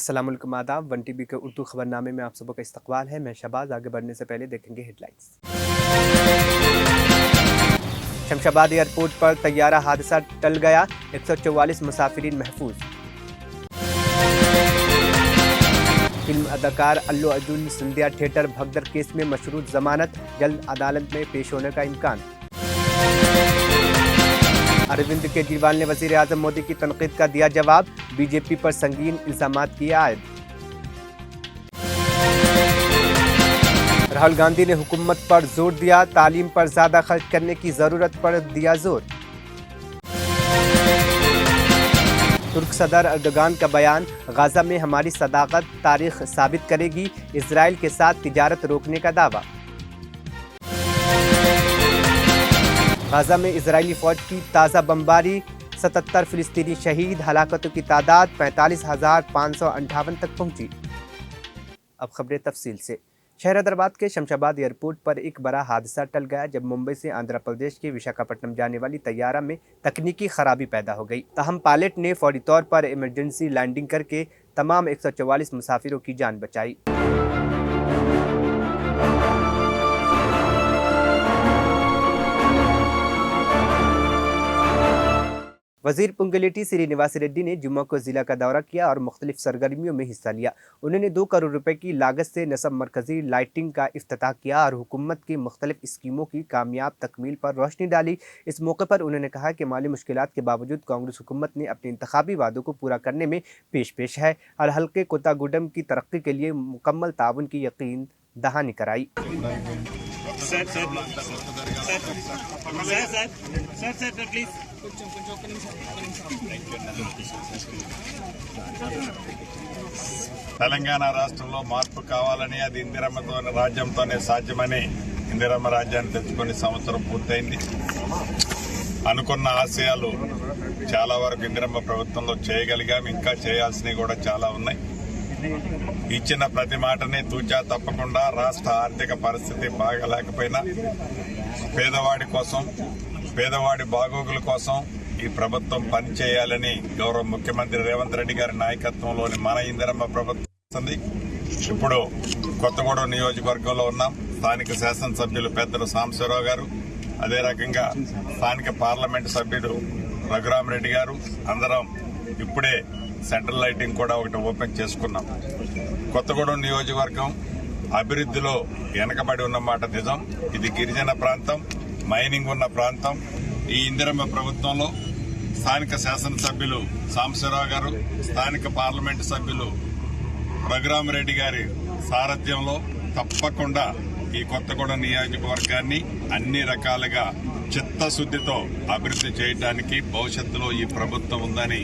अस्सलाम वालेकुम आदाब। वन टीवी के उर्दू खबरनामे में आप सबों का इस्तकबाल है। मैं शहबाज। आगे बढ़ने से पहले देखेंगे हेडलाइंस। शमशाबाद एयरपोर्ट पर तैयारा हादसा टल गया, 144 मुसाफिरीन महफूज। फिल्म अदाकार अल्लू अर्जुन सिंधिया थिएटर भगदड़ केस में मशरूत जमानत, जल्द अदालत में पेश होने का इम्कान। अरविंद केजरीवाल ने वजीर आजम मोदी की तनकीद का दिया जवाब, बीजेपी पर संगीन इल्जामात किए आयद। राहुल गांधी ने हुकूमत पर जोर दिया, तालीम पर ज्यादा खर्च करने की जरूरत पर दिया जोर। तुर्क सदर अर्दोगान का बयान, गाजा में हमारी सदाकत तारीख साबित करेगी, इजराइल के साथ तिजारत रोकने का दावा। गाजा में इजरायली फौज की ताज़ा बमबारी, 77 फिलिस्तीनी शहीद, हलाकतों की तादाद 45,558 तक पहुंची। अब खबरें तफसील से। शहर हैदराबाद के शमशाबाद एयरपोर्ट पर एक बड़ा हादसा टल गया जब मुंबई से आंध्र प्रदेश के विशाखापट्टनम जाने वाली तैयारा में तकनीकी खराबी पैदा हो गई। ताहम पायलट ने फौरी तौर पर इमरजेंसी लैंडिंग करके तमाम 144 मुसाफिरों की जान बचाई। वजीर पुंगलेटी श्रीनिवास रेड्डी ने जुम्मू को जिला का दौरा किया और मुख्तलिफ सरगर्मियों में हिस्सा लिया। उन्होंने 2 करोड़ रुपए की लागत से नसब मरकजी लाइटिंग का इफ्तिताह किया और हुकूमत की मुख्तलिफ स्कीमों की कामयाब तकमील पर रोशनी डाली। इस मौके पर उन्होंने कहा कि माली मुश्किलात के बावजूद कांग्रेस हुकूमत ने अपने इंतखाबी वादों को पूरा करने में पेश है और हल्के कोतागुडम की तरक्की के लिए मुकम्मल ताउन की यकीन दहानी कराई। తెలంగాణ రాష్ట్రంలో మార్పు కావాలని, అది ఇందిరమ్మతో రాజ్యంతోనే సాధ్యమని ఇందిరమ్మ రాజ్యాన్ని తెచ్చుకొని సంవత్సరం పూర్తయింది. అనుకున్న ఆశయాలు చాలా వరకు ఇందిరమ్మ ప్రభుత్వంలో చేయగలిగాం. ఇంకా చేయాల్సినవి కూడా చాలా ఉన్నాయి. ఇచ్చిన ప్రతి మాటని తూచా తప్పకుండా రాష్ట్ర ఆర్థిక పరిస్థితి బాగలేకపోయినా పేదవాడి కోసం, పేదవాడి బాగోగుల కోసం ఈ ప్రభుత్వం పనిచేయాలని గౌరవ ముఖ్యమంత్రి రేవంత్ రెడ్డి గారి నాయకత్వంలోని మన ఇందిరమ్మ ప్రభుత్వం ఇప్పుడు కొత్తగూడెం నియోజకవర్గంలో ఉన్నాం. స్థానిక శాసనసభ్యులు పెద్దలు సాంబశివరావు గారు, అదే రకంగా స్థానిక పార్లమెంటు సభ్యుడు రఘురామరెడ్డి గారు, అందరం ఇప్పుడే సెంట్రల్ లైటింగ్ కూడా ఒకటి ఓపెన్ చేసుకున్నాం. కొత్తగూడెం నియోజకవర్గం అభివృద్ధిలో వెనకబడి ఉన్నమాట నిజం. ఇది గిరిజన ప్రాంతం, మైనింగ్ ఉన్న ప్రాంతం. ఈ ఇందిరమ్మ ప్రభుత్వంలో స్థానిక శాసనసభ్యులు సాంబశివరావు గారు, స్థానిక పార్లమెంటు సభ్యులు రఘురామరెడ్డి గారి సారథ్యంలో తప్పకుండా ఈ కొత్తగూడెం నియోజకవర్గాన్ని అన్ని రకాలుగా చిత్తశుద్దితో అభివృద్ధి చేయడానికి భవిష్యత్తులో ఈ ప్రభుత్వం ఉందని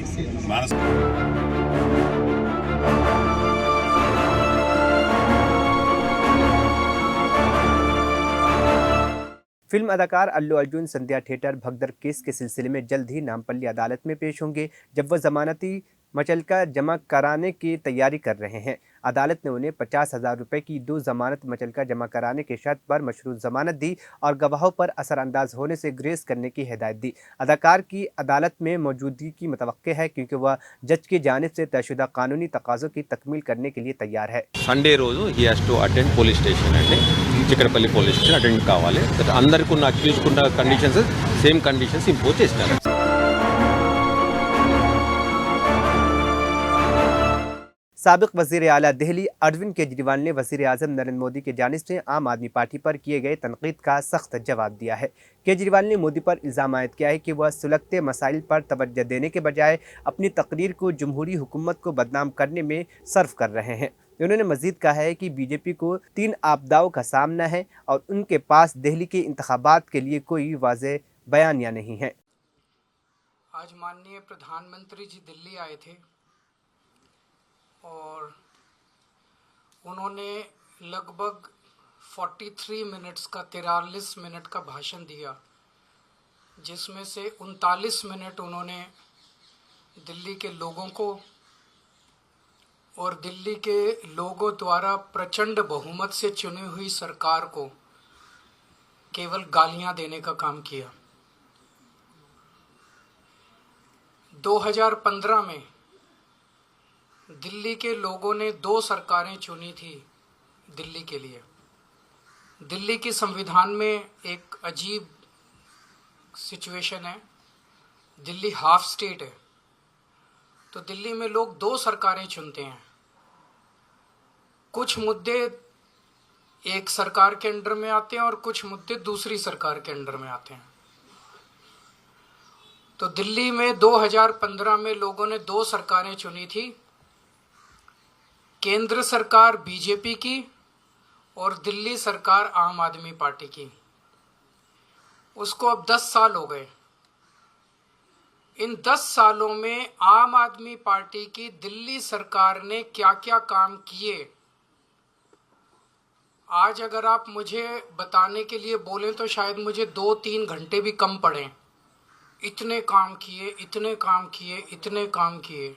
फिल्म अदाकार अल्लू अर्जुन सिंधिया थिएटर भगदड़ केस के सिलसिले में जल्द ही नामपल्ली अदालत में पेश होंगे जब वह जमानती मचलका जमा कराने की तैयारी कर रहे हैं। अदालत ने उन्हें 50,000 रुपए की 2 जमानत मचलका जमा कराने के शर्त पर मशरूत जमानत दी और गवाहों पर असरअंदाज होने से ग्रेस करने की हिदायत दी। अदाकार की अदालत में मौजूदगी की मतवक्के है क्योंकि वह जज की जानिब से तयशुदा कानूनी तकाज़ों की तकमील करने के लिए तैयार है। संडे రోజు he has to attend police station అంటే చిక్కడపల్లి పోలీస్ స్టేషన్ అటెండ్ కావాలి. అందరికీ ఉన్న అక్యూజ్డ్ ఉన్న కండిషన్స్ సేమ్ కండిషన్స్ ఇంపోజ్ చేస్తారు. साबिक वज़ीर आला दिल्ली अरविंद केजरीवाल ने वज़ीर आज़म नरेंद्र मोदी की जानिब से आम आदमी पार्टी पर किए गए तनकीद का सख्त जवाब दिया है। केजरीवाल ने मोदी पर इल्ज़ाम आयद किया है कि वह सुलगते मसाइल पर तवज्जो देने के बजाय अपनी तकरीर को जमहूरी हुकूमत को बदनाम करने में सर्फ कर रहे हैं। उन्होंने मजीद कहा है कि बीजेपी को 3 आपदाओं का सामना है और उनके पास दिल्ली के इंतखाबात के लिए कोई वाज़ेह बयानिया नहीं है। आज माननीय प्रधानमंत्री जी दिल्ली आए थे और उन्होंने लगभग 43 मिनट्स का 43 मिनट का भाषण दिया, जिसमें से 39 मिनट उन्होंने दिल्ली के लोगों को और दिल्ली के लोगों द्वारा प्रचंड बहुमत से चुनी हुई सरकार को केवल गालियां देने का काम किया। 2015 में दिल्ली के लोगों ने 2 सरकारें चुनी थी दिल्ली के लिए। दिल्ली के संविधान में एक अजीब सिचुएशन है, दिल्ली हाफ स्टेट है, तो दिल्ली में लोग 2 सरकारें चुनते हैं। कुछ मुद्दे एक सरकार के अंडर में आते हैं और कुछ मुद्दे दूसरी सरकार के अंडर में आते हैं। तो दिल्ली में 2015 में लोगों ने 2 सरकारें चुनी थी, केंद्र सरकार बीजेपी की और दिल्ली सरकार आम आदमी पार्टी की। उसको अब 10 साल हो गए। इन 10 सालों में आम आदमी पार्टी की दिल्ली सरकार ने क्या क्या काम किए, आज अगर आप मुझे बताने के लिए बोलें तो शायद मुझे 2-3 घंटे भी कम पड़ें। इतने काम किए, इतने काम किए, इतने काम किए,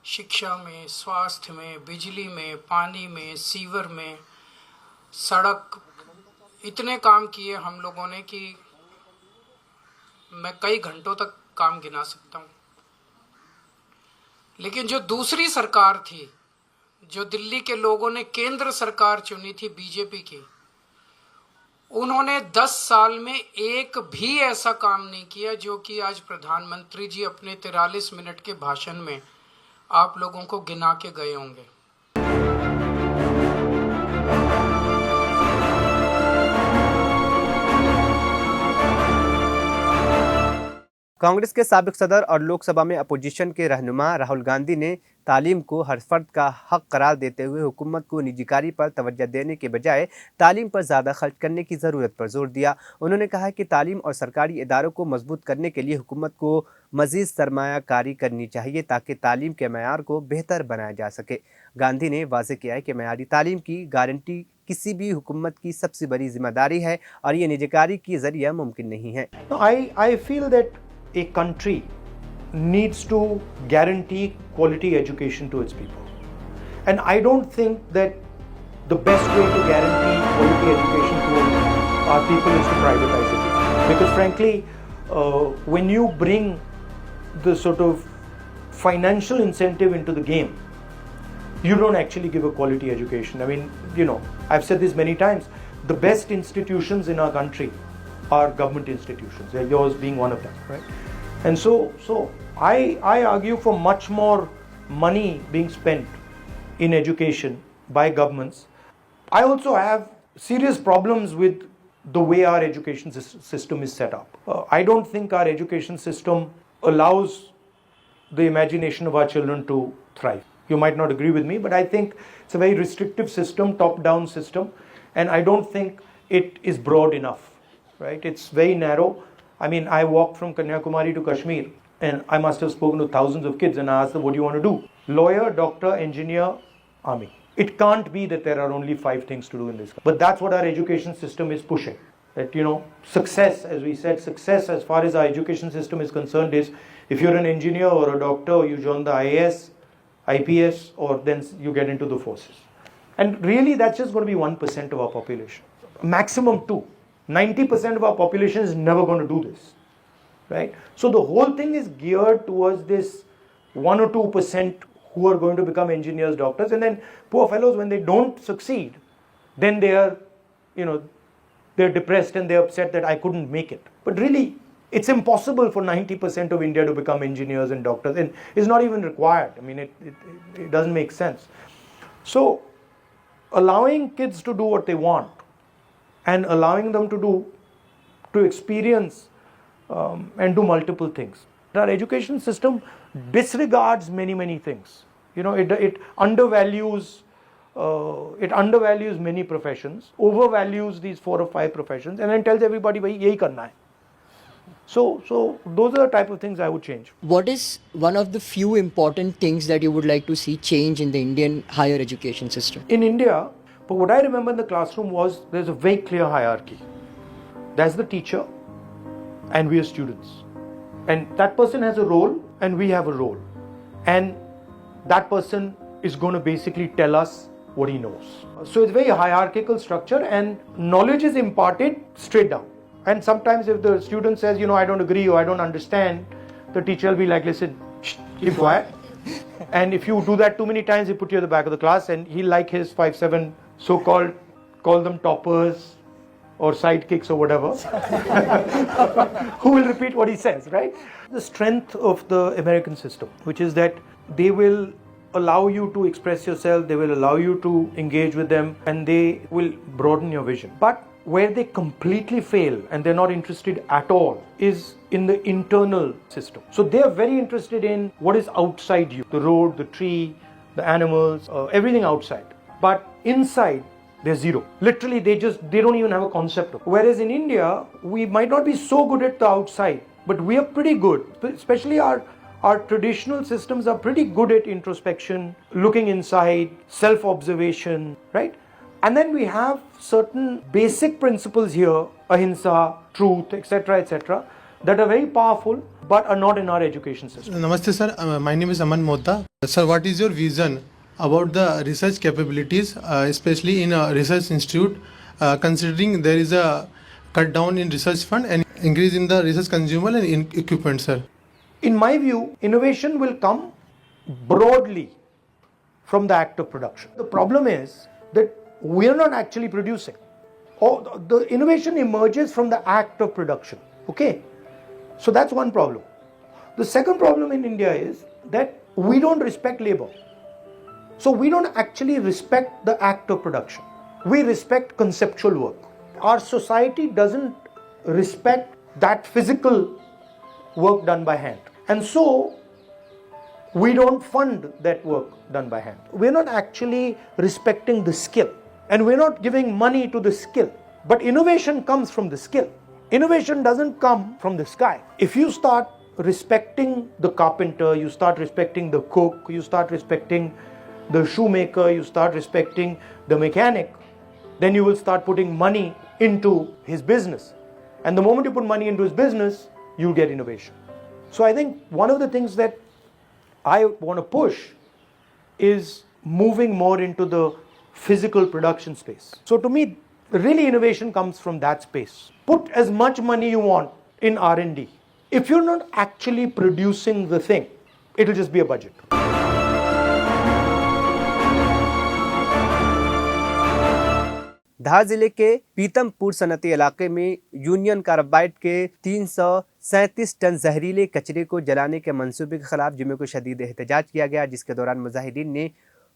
शिक्षा में, स्वास्थ्य में, बिजली में, पानी में, सीवर में, सड़क, इतने काम किए हम लोगों ने कि मैं कई घंटों तक काम गिना सकता हूँ। लेकिन जो दूसरी सरकार थी, जो दिल्ली के लोगों ने केंद्र सरकार चुनी थी बीजेपी की, उन्होंने 10 साल में एक भी ऐसा काम नहीं किया जो कि आज प्रधानमंत्री जी अपने 43 मिनट के भाषण में आप लोगों को गिना के गए होंगे। कांग्रेस के साबिक सदर और लोकसभा में अपोजिशन के रहनुमा राहुल गांधी ने तालीम को हर फर्द का हक करार देते हुए हुकूमत को निजीकारी पर तवज्जो देने के बजाय तालीम पर ज़्यादा खर्च करने की ज़रूरत पर जोर दिया। उन्होंने कहा कि तालीम और सरकारी इदारों को मजबूत करने के लिए हुकूमत को मज़ीद सरमायाकारी करनी चाहिए ताकि तालीम के मयार को बेहतर बनाया जा सके। गांधी ने वाज़ेह किया है कि मयारी तालीम की गारंटी किसी भी हुकूमत की सबसे बड़ी जिम्मेदारी है और ये निजीकारी के ज़रिए मुमकिन नहीं है। I feel that a country needs to guarantee quality education to its people. And I don't think that the best way to guarantee quality education to our people is to privatize it. Because frankly, when you bring the sort of financial incentive into the game, you don't actually give a quality education. I mean, I've said this many times, the best institutions in our country are government institutions, yours being one of them, right? And so I argue for much more money being spent in education by governments. I also have serious problems with the way our education system is set up. I don't think our education system allows the imagination of our children to thrive. You might not agree with me, but I think it's a very restrictive system, top-down system, and I don't think it is broad enough, right? It's very narrow. I mean, I walked from Kanyakumari to Kashmir, and I must have spoken to thousands of kids, and I asked them, what do you want to do? Lawyer, doctor, engineer, army. It can't be that there are only 5 things to do in this country. But that's what our education system is pushing. That, success, as we said, success as far as our education system is concerned is, if you're an engineer or a doctor, you join the IAS, IPS, or then you get into the forces. And really, that's just going to be 1% of our population. Maximum 2. 90% of our population is never going to do this, right? So the whole thing is geared towards this 1 or 2% who are going to become engineers, doctors, and then poor fellows, when they don't succeed, then they are, they're depressed and they're upset that I couldn't make it. But really, it's impossible for 90% of India to become engineers and doctors, and it's not even required. I mean, it doesn't make sense. So allowing kids to do what they want and allowing them to experience and do multiple things. Our education system disregards many things. It undervalues many professions, overvalues these 4 or 5 professions, and then tells everybody, "Bhai, yahi karna hai." So those are the type of things I would change. What is one of the few important things that you would like to see change in the Indian higher education system? In India, but what I remember in the classroom was there's a very clear hierarchy. There's the teacher and we are students. And that person has a role and we have a role. And that person is going to basically tell us what he knows. So it's very hierarchical structure and knowledge is imparted straight down. And sometimes if the student says, I don't agree or I don't understand, the teacher will be like, listen, keep quiet. And if you do that too many times, he put you at the back of the class, and he'll like his 5-7 so-called, call them toppers or sidekicks or whatever, who will repeat what he says, right? The strength of the American system, which is that they will allow you to express yourself, they will allow you to engage with them, and they will broaden your vision. But where they completely fail and they're not interested at all is in the internal system. So they're very interested in what is outside you, the road, the tree, the animals, everything outside. But inside, they're zero. Literally, they don't even have a concept of it. Whereas in India, we might not be so good at the outside, but we are pretty good, especially our traditional systems are pretty good at introspection, looking inside, self-observation, right? And then we have certain basic principles here, ahimsa, truth, etc., that are very powerful but are not in our education system. Namaste sir, my name is Aman Modda. Sir, what is your vision about the research capabilities, especially in a research institute, considering there is a cut down in research fund and increase in the research consumable and in equipment, sir? In my view, innovation will come broadly from the act of production. The problem is that we are not actually producing. Or the innovation emerges from the act of production. Okay? So that's one problem. The second problem in India is that we don't respect labor. So we don't actually respect the act of production. We respect conceptual work. Our society doesn't respect that physical work done by hand. And so we don't fund that work done by hand. We're not actually respecting the skill. And we're not giving money to the skill. But innovation comes from the skill. Innovation doesn't come from the sky. If you start respecting the carpenter, you start respecting the cook, you start respecting the shoemaker, you start respecting the mechanic, then you will start putting money into his business. And the moment you put money into his business, you'll get innovation. So I think one of the things that I want to push is moving more into the physical production space. So to me, really innovation comes from that space. Put as much money you want in R&D. If you're not actually producing the thing, it'll just be a budget. धार जिले के पीतमपुर सनती इलाके में union carbide के 337 ton जहरीले कचरे को जलाने के मंसूबे के खिलाफ जुमे को शदीद एहतजाज किया गया, जिसके दौरान मुजाहिदीन ने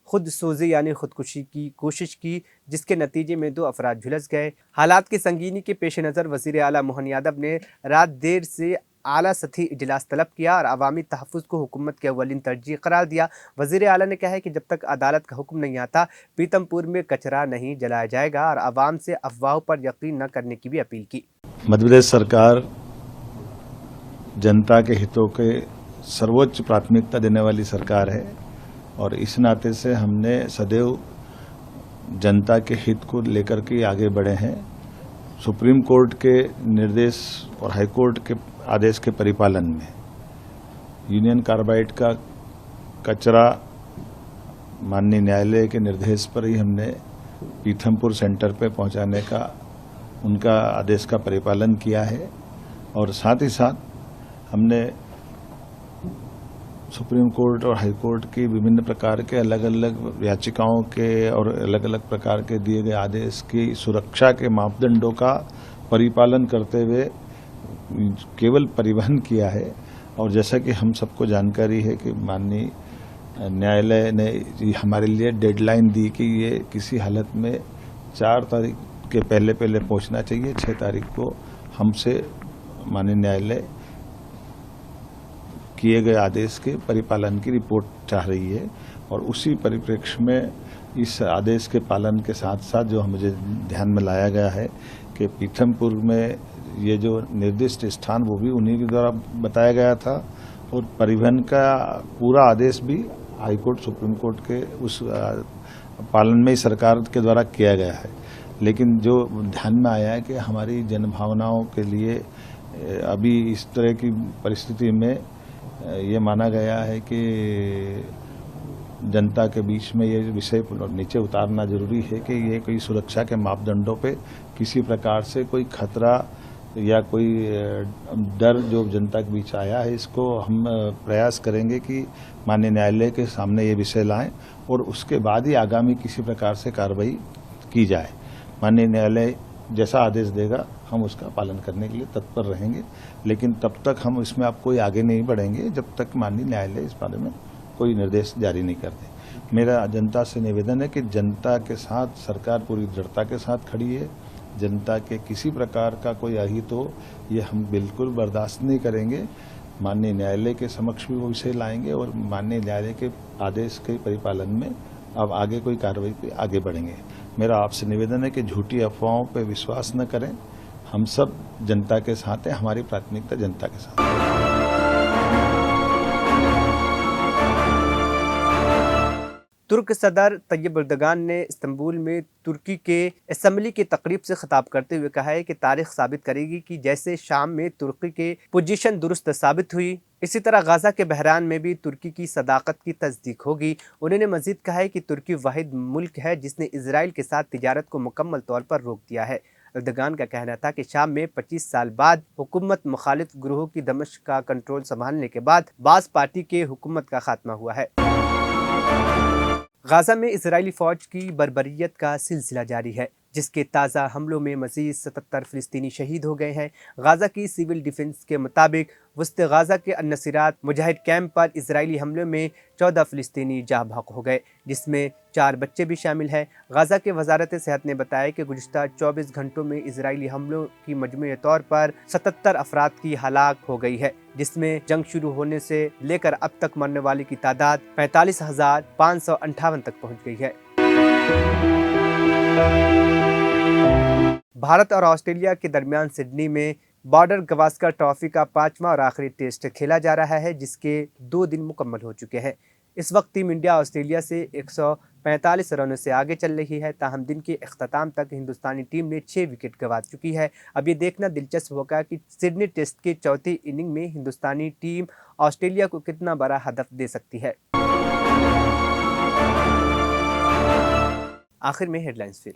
खुदसोजी यानी खुदकुशी की कोशिश की, जिसके नतीजे में 2 अफराद झुलस गए। हालात की संगीनी के पेश नज़र वज़ीर आला मोहन यादव ने रात देर से आला सतही इजलास तलब किया और अवामी तहफ़्फ़ुज़ को हुकूमत के अव्वलीन तरजीह करार दिया। वज़ीर आला ने कहा है कि जब तक अदालत का हुक्म नहीं आता पीतमपुर में कचरा नहीं जलाया जाएगा और आवाम से अफवाहों पर यकीन न करने की भी अपील की। मध्य प्रदेश सरकार जनता के हितों के सर्वोच्च प्राथमिकता देने वाली सरकार है और इस नाते से हमने सदैव जनता के हित को लेकर के आगे बढ़े हैं। सुप्रीम कोर्ट के निर्देश और हाई कोर्ट के आदेश के परिपालन में यूनियन कार्बाइड का कचरा माननीय न्यायालय के निर्देश पर ही हमने पीथमपुर सेंटर पे पहुंचाने का उनका आदेश का परिपालन किया है और साथ ही साथ हमने सुप्रीम कोर्ट और हाई कोर्ट की विभिन्न प्रकार के अलग अलग याचिकाओं के और अलग अलग प्रकार के दिए गए आदेश की सुरक्षा के मापदंडों का परिपालन करते हुए केवल परिवहन किया है। और जैसा कि हम सबको जानकारी है कि माननीय न्यायालय ने हमारे लिए डेडलाइन दी कि ये किसी हालत में 4 तारीख के पहले पहुंचना चाहिए। 6 तारीख को हमसे माननीय न्यायालय किए गए आदेश के परिपालन की रिपोर्ट चाह रही है और उसी परिप्रेक्ष्य में इस आदेश के पालन के साथ साथ जो मुझे ध्यान में लाया गया है कि पीथमपुर में ये जो निर्दिष्ट स्थान वो भी उन्हीं के द्वारा बताया गया था और परिवहन का पूरा आदेश भी हाईकोर्ट सुप्रीम कोर्ट के उस पालन में ही सरकार के द्वारा किया गया है। लेकिन जो ध्यान में आया है कि हमारी जनभावनाओं के लिए अभी इस तरह की परिस्थिति में ये माना गया है कि जनता के बीच में ये विषय नीचे उतारना जरूरी है कि ये कोई सुरक्षा के मापदंडों पे किसी प्रकार से कोई खतरा या कोई डर जो जनता के बीच आया है, इसको हम प्रयास करेंगे कि माननीय न्यायालय के सामने ये विषय लाएं और उसके बाद ही आगामी किसी प्रकार से कार्रवाई की जाए। माननीय न्यायालय जैसा आदेश देगा हम उसका पालन करने के लिए तत्पर रहेंगे, लेकिन तब तक हम इसमें आप कोई आगे नहीं बढ़ेंगे जब तक माननीय न्यायालय इस बारे में कोई निर्देश जारी नहीं करते। मेरा जनता से निवेदन है कि जनता के साथ सरकार पूरी दृढ़ता के साथ खड़ी है। जनता के किसी प्रकार का कोई अहित हो ये हम बिल्कुल बर्दाश्त नहीं करेंगे। माननीय न्यायालय के समक्ष भी वो विषय लाएंगे और माननीय न्यायालय के आदेश के परिपालन में अब आगे कोई कार्रवाई पे आगे बढ़ेंगे। मेरा आपसे निवेदन है कि झूठी अफवाहों पर विश्वास न करें। हम सब जनता के साथ हैं, हमारी प्राथमिकता जनता के साथ है। तुर्क सदर तैयब एर्दोगान ने इस्तांबुल में तुर्की के असम्बली की तकरीब से खिताब करते हुए कहा है कि तारीख साबित करेगी कि जैसे शाम में तुर्की के पोजीशन दुरुस्त साबित हुई, इसी तरह गाजा के बहरान में भी तुर्की की सदाकत की तस्दीक होगी। उन्होंने मजीद कहा है कि तुर्की वाहिद मुल्क है जिसने इजराइल के साथ तिजारत को मुकम्मल तौर पर रोक दिया है। एर्दोगान का कहना था कि शाम में 25 साल बाद हुकूमत मुखालिफ ग्रोह की दमिश्क का कंट्रोल संभालने के बाद बास पार्टी के हुकूमत का खात्मा हुआ है। गाजा में इजरायली फौज की बर्बरियत का सिलसिला जारी है, जिसके ताज़ा हमलों में मज़ीद 77 फ़िलिस्तीनी शहीद हो गए हैं। गाजा की सिविल डिफेंस के मुताबिक वस्त गाजा के अन्नसीरात मुजाहिद कैंप पर इजरायली हमलों में 14 फ़िलिस्तीनी जाँ भाग हो गए, जिसमें 4 बच्चे भी शामिल हैं। गाजा के वजारत सेहत ने बताया कि गुज़िश्ता 24 घंटों में इजरायली हमलों की मजमूई तौर पर 77 अफराद की हलाक हो गई है, जिसमें जंग शुरू होने से लेकर अब तक मरने वाले की तादाद 45,558 तक पहुँच गई है। भारत और ऑस्ट्रेलिया के दरमियान सिडनी में बॉर्डर गवास्कर ट्रॉफी का 5वां और आखिरी टेस्ट खेला जा रहा है, जिसके 2 दिन मुकम्मल हो चुके हैं। इस वक्त टीम इंडिया ऑस्ट्रेलिया से 145 रनों से आगे चल रही है। ताहम दिन के अख्ताम तक हिंदुस्तानी टीम ने 6 विकेट गंवा चुकी है। अब ये देखना दिलचस्प होगा कि सिडनी टेस्ट के चौथी इनिंग में हिंदुस्तानी टीम ऑस्ट्रेलिया को कितना बड़ा हदफ दे सकती है। आखिर में हेडलाइंस फिर।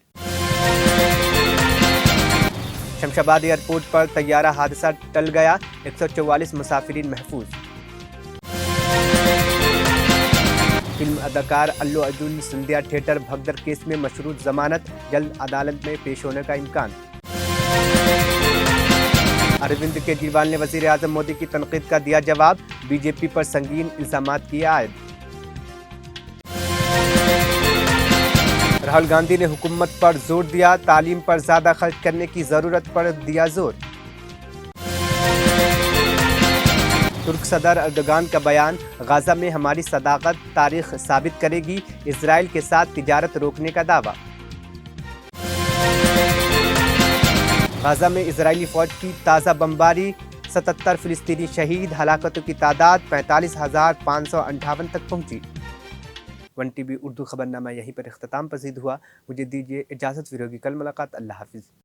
शमशाबाद एयरपोर्ट पर तैयारा हादसा टल गया, 144 मुसाफिरीन महफूज। फिल्म अदाकार अल्लू अर्जुन सिंधिया थिएटर भगदड़ केस में मशरूत जमानत, जल्द अदालत में पेश होने का इम्कान। अरविंद केजरीवाल ने वजीर आजम मोदी की तनकीद का दिया जवाब, बीजेपी पर संगीन इल्जामात किए आयद। राहुल गांधी ने हुकूमत पर जोर दिया, तालीम पर ज्यादा खर्च करने की जरूरत पर दिया जोर। तुर्क सदर एर्दोगान का बयान, गाजा में हमारी सदाकत तारीख साबित करेगी, इजराइल के साथ तिजारत रोकने का दावा। गाजा में इजरायली फौज की ताज़ा बमबारी, 77 फिलिस्तीनी शहीद, हलाकतों की तादाद 45,558 तक पहुंची। 1 TV उर्दू खबरनामा यहीं पर इख्तिताम पसीद हुआ। मुझे दीजिए इजाज़त, फिर होगी कल मुलाकात। अल्लाह हाफिज़।